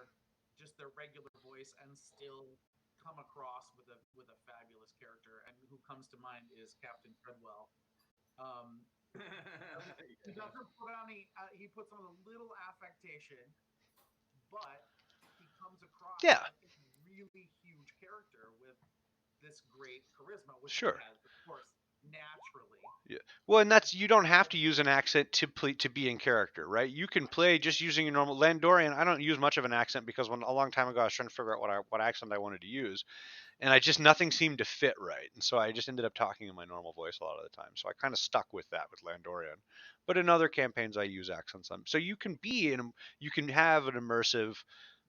regular voice and still come across with a fabulous character, and who comes to mind is Captain Treadwell. He yeah. doesn't put on he puts on a little affectation, but he comes across Yeah, as a really huge character with this great charisma, which he sure. has, of course, naturally. Yeah. Well, and that's you don't have to use an accent to be in character, right? You can play just using your normal Landorian. I don't use much of an accent because when a long time ago I was trying to figure out what accent I wanted to use, and I just nothing seemed to fit right, and so I just ended up talking in my normal voice a lot of the time. So I kind of stuck with that with Landorian. But in other campaigns, I use accents. So you can you can have an immersive.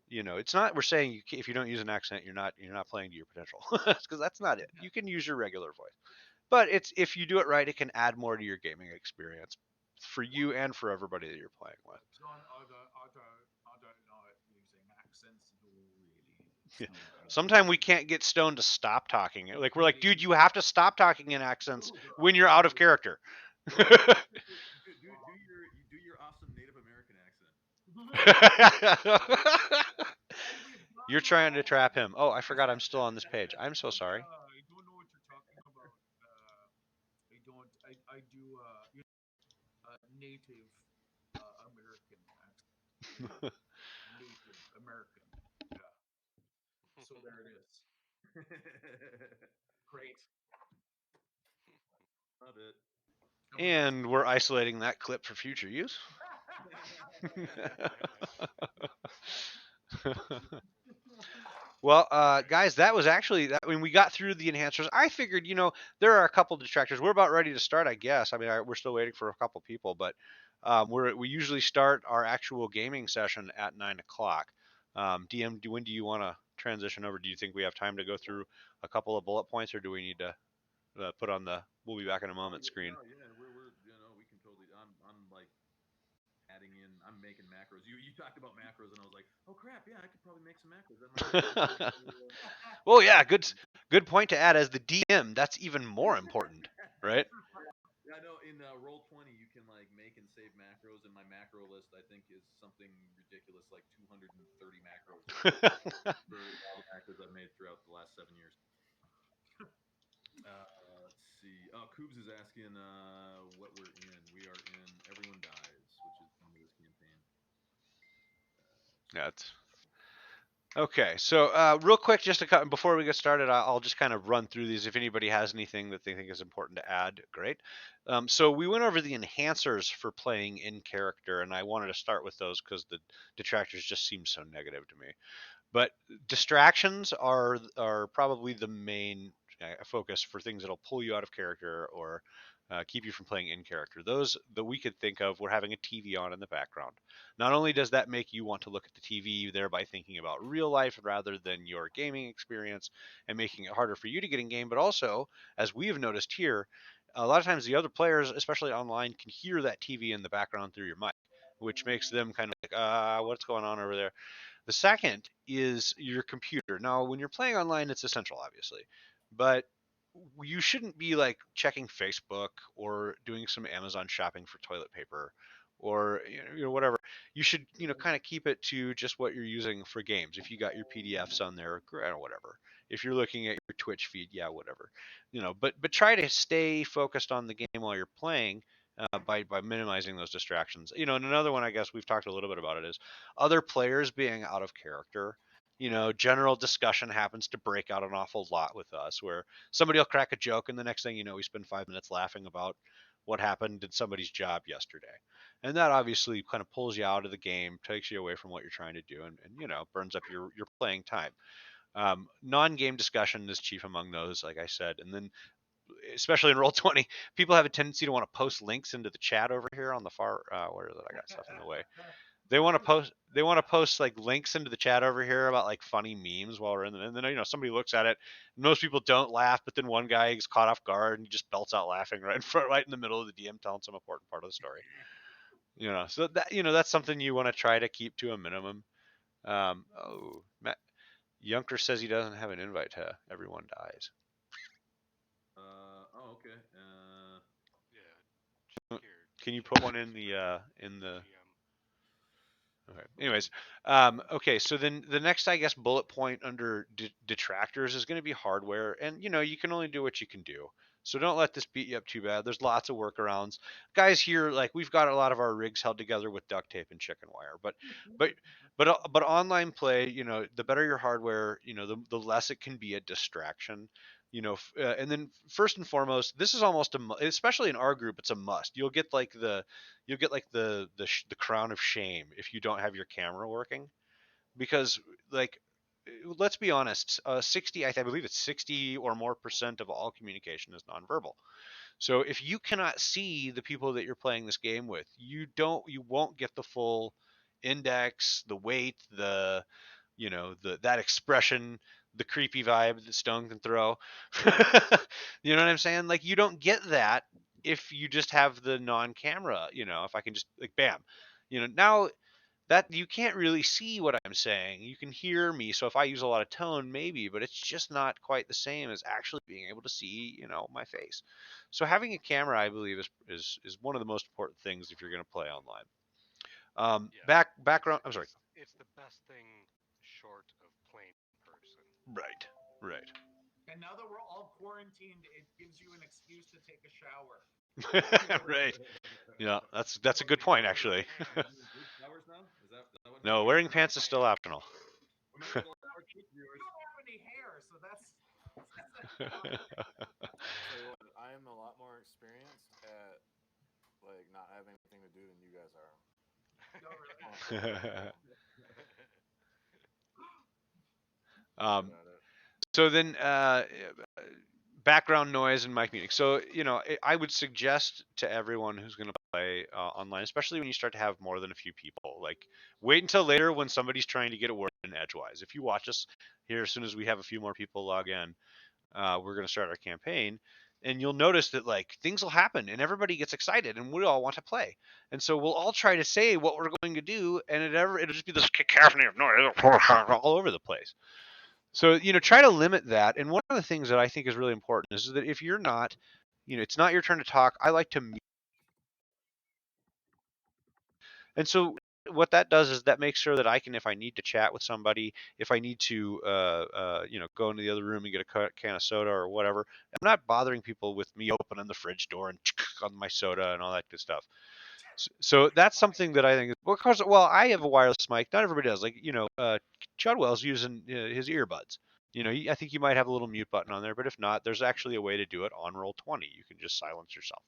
It's not we're saying if you don't use an accent, you're not playing to your potential because that's not it. You can use your regular voice. But it's if you do it right, it can add more to your gaming experience for you and for everybody that you're playing with. John, I don't like using accents at all, really. It's Yeah. not my thing. Sometimes we can't get Stone to stop talking. Like we're like, dude, you have to stop talking in accents when you're out of character. Do your awesome Native American accent. You're trying to trap him. Oh, I forgot I'm still on this page. I'm so sorry. I don't know what you're talking about. I don't. I do. Native American accent. Native American. Yeah. So there it is. Great. Love it. And we're isolating that clip for future use. Well, guys, that was actually that when we got through the enhancers. I figured, there are a couple detractors. We're about ready to start, I guess. I mean, we're still waiting for a couple people, but we usually start our actual gaming session at 9 o'clock. DM, when do you want to transition over? Do you think we have time to go through a couple of bullet points, or do we need to put on the "we'll be back in a moment" screen? No, yeah, we're we can totally. I'm like adding in. I'm making macros. You talked about macros, and I was like, oh crap, yeah, I could probably make some macros. That might Well, yeah, good point to add. As the DM, that's even more important, right? Yeah, I know. In Roll20, you can like make and save macros, and my macro list I think is something ridiculous, like 230 macros for all the macros I've made throughout the last 7 years. Let's see. Oh, Coobs is asking what we're in. We are in Everyone Dies, which is the name of this campaign. Yeah, it's okay. So, real quick, just to cut before we get started, I'll just kind of run through these. If anybody has anything that they think is important to add, great. So we went over the enhancers for playing in character, and I wanted to start with those because the detractors just seem so negative to me. But distractions are probably the main focus for things that'll pull you out of character or keep you from playing in character. Those that we could think of, we're having a TV on in the background. Not only does that make you want to look at the TV, thereby thinking about real life rather than your gaming experience and making it harder for you to get in game, but also, as we have noticed here, a lot of times the other players, especially online, can hear that TV in the background through your mic, which makes them kind of like, what's going on over there? The second is your computer. Now, when you're playing online, it's essential, obviously, but you shouldn't be like checking Facebook or doing some Amazon shopping for toilet paper or whatever. You should kind of keep it to just what you're using for games. If you got your PDFs on there, or whatever. If you're looking at your Twitch feed, yeah, whatever. But try to stay focused on the game while you're playing by minimizing those distractions. And another one I guess we've talked a little bit about it is other players being out of character. General discussion happens to break out an awful lot with us where somebody will crack a joke and the next thing you know, we spend 5 minutes laughing about what happened in somebody's job yesterday. And that obviously kind of pulls you out of the game, takes you away from what you're trying to do, and burns up your playing time. Non-game discussion is chief among those, like I said. And then especially in Roll20, people have a tendency to want to post links into the chat over here on the far. Where is it? I got stuff in the way. They want to post. They want to post like links into the chat over here about like funny memes while we're in. And then somebody looks at it. Most people don't laugh, but then one guy is caught off guard and he just belts out laughing right in front, right in the middle of the DM, telling some important part of the story. So that's something you want to try to keep to a minimum. Matt Yunker says he doesn't have an invite to Everyone Dies. Okay. Yeah. Here. Can you put one in the GM. Okay. Anyways, okay. So then the next, I guess, bullet point under detractors is going to be hardware, and you can only do what you can do. So don't let this beat you up too bad. There's lots of workarounds, guys. Here, like we've got a lot of our rigs held together with duct tape and chicken wire, but but online play, the better your hardware, the less it can be a distraction. And then first and foremost, this is almost especially in our group, it's a must. You'll get like the crown of shame if you don't have your camera working, because like let's be honest, 60, I believe it's 60 or more percent of all communication is nonverbal. So if you cannot see the people that you're playing this game with, you won't get the full index, the weight, the that expression, the creepy vibe that Stone can throw. You know what I'm saying? Like you don't get that if you just have the non-camera. If I can just like bam, now that you can't really see what I'm saying. You can hear me, so if I use a lot of tone, maybe, but it's just not quite the same as actually being able to see, my face. So having a camera, I believe, is one of the most important things if you're going to play online. Yeah, Background. I'm sorry. it's the best thing short of playing in person. Right. Right. And now that we're all quarantined, it gives you an excuse to take a shower. Right. Yeah, that's a good point actually. Group showers now? Is that what No, wearing pants is still optional. Remember the our Twitch You viewers. don't have any hair, so that's. I'll tell you what, I am a lot more experienced at like not having anything to do than you guys are. No, really. Sorry um, about it. so then background noise and mic muting. So I would suggest to everyone who's going to play online, especially when you start to have more than a few people, like wait until later when somebody's trying to get a word in edgewise. If you watch us here, as soon as we have a few more people log in, we're going to start our campaign. And you'll notice that like things will happen and everybody gets excited and we all want to play. And so we'll all try to say what we're going to do, and it'll just be this cacophony of noise all over the place. So, try to limit that. And one of the things that I think is really important is that if you're not, it's not your turn to talk. I like to mute. And so what that does is that makes sure that I can, if I need to chat with somebody, if I need to, go into the other room and get a can of soda or whatever, I'm not bothering people with me opening the fridge door and on my soda and all that good stuff. So that's something that I think is because I have a wireless mic. Not everybody does. Like Chudwell's using his earbuds. I think you might have a little mute button on there, but if not, there's actually a way to do it on Roll20. You can just silence yourself.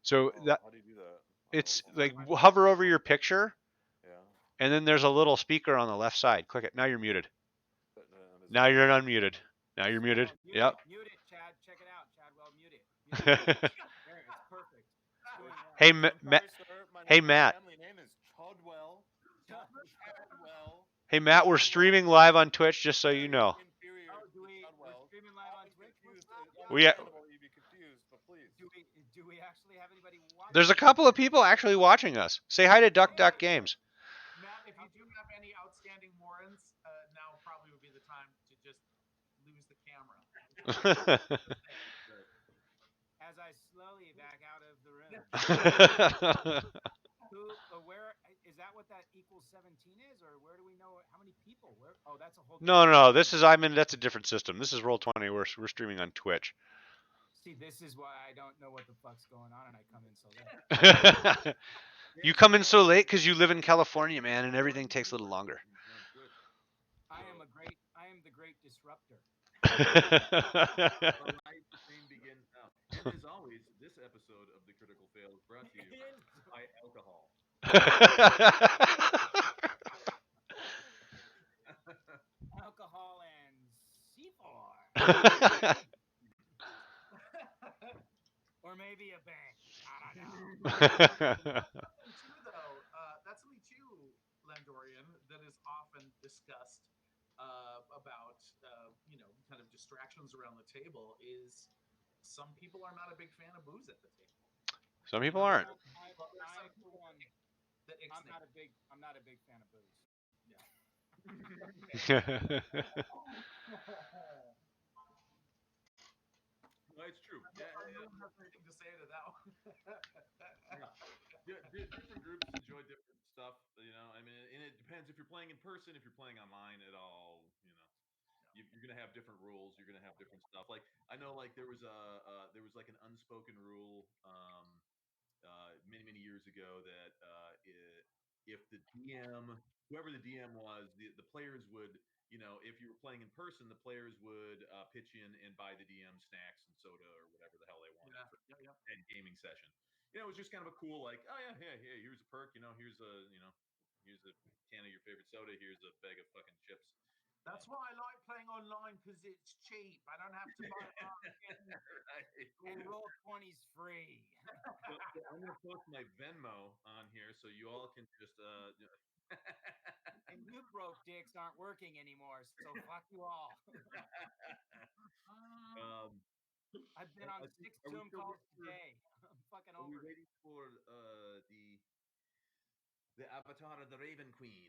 So Oh, that how do you do that? it's Oh, like hover over your picture, yeah. and then there's a little speaker on the left side. Click it. Now you're muted. But, is Now it- you're unmuted. Now you're muted. Mute Yep. it, mute it, Chad. Check it out, Chadwell. Mute it. Mute it. There, it's perfect. It's doing well. Hey, I'm sorry, sir. Hey, My Matt. family name is Chudwell. Chudwell. Hey Matt, we're streaming live on Twitch, just so you know. Inferior Oh, to we're Chudwell. streaming live on I'm Twitch? confused. What's It's up, We understandable you'd be confused, but please. do we actually have anybody watching? There's a couple of people actually watching us. Say hi to Duck Duck Games. Matt, if you do have any outstanding warrants, now probably would be the time to just lose the camera. As I slowly back out of the room. Where is that? What that equals 17 is, or where do we know how many people? Where? Oh, that's a whole. No. That's a different system. This is Roll20. We're streaming on Twitch. See, this is why I don't know what the fuck's going on, and I come in so late. You come in so late because you live in California, man, and everything takes a little longer. I am the great disruptor. The live stream begins now. And as always, this episode of the Critical Fail is brought to you by alcohol. Alcohol and C4. Or maybe a bank. I don't know. That's something too, Landorian, that is often discussed about kind of distractions around the table. Is some people are not a big fan of booze at the table. Some people aren't. I'm not a big fan of booze. No, it's true. No one has anything to say to that one. Different groups enjoy different stuff, I mean, and it depends if you're playing in person, if you're playing online at all, you're gonna have different rules. You're gonna have different stuff. Like I know, like there was like an unspoken rule many years ago that if the DM, whoever the DM was, the players would if you were playing in person, the players would pitch in and buy the DM snacks and soda or whatever the hell they wanted Yeah, for yeah, yeah. end gaming session. It was just kind of a cool, like, oh yeah, here's a perk, here's a can of your favorite soda, here's a bag of fucking chips. That's why I like playing online because it's cheap. I don't have to buy Right. And roll 20's free. So I'm gonna post my Venmo on here so you all can just And you broke dicks aren't working anymore, so fuck you all. um, I've been on I think- 6 are we Zoom still calls waiting for- today. I'm fucking Are we over it. waiting for the Avatar of the Raven Queen?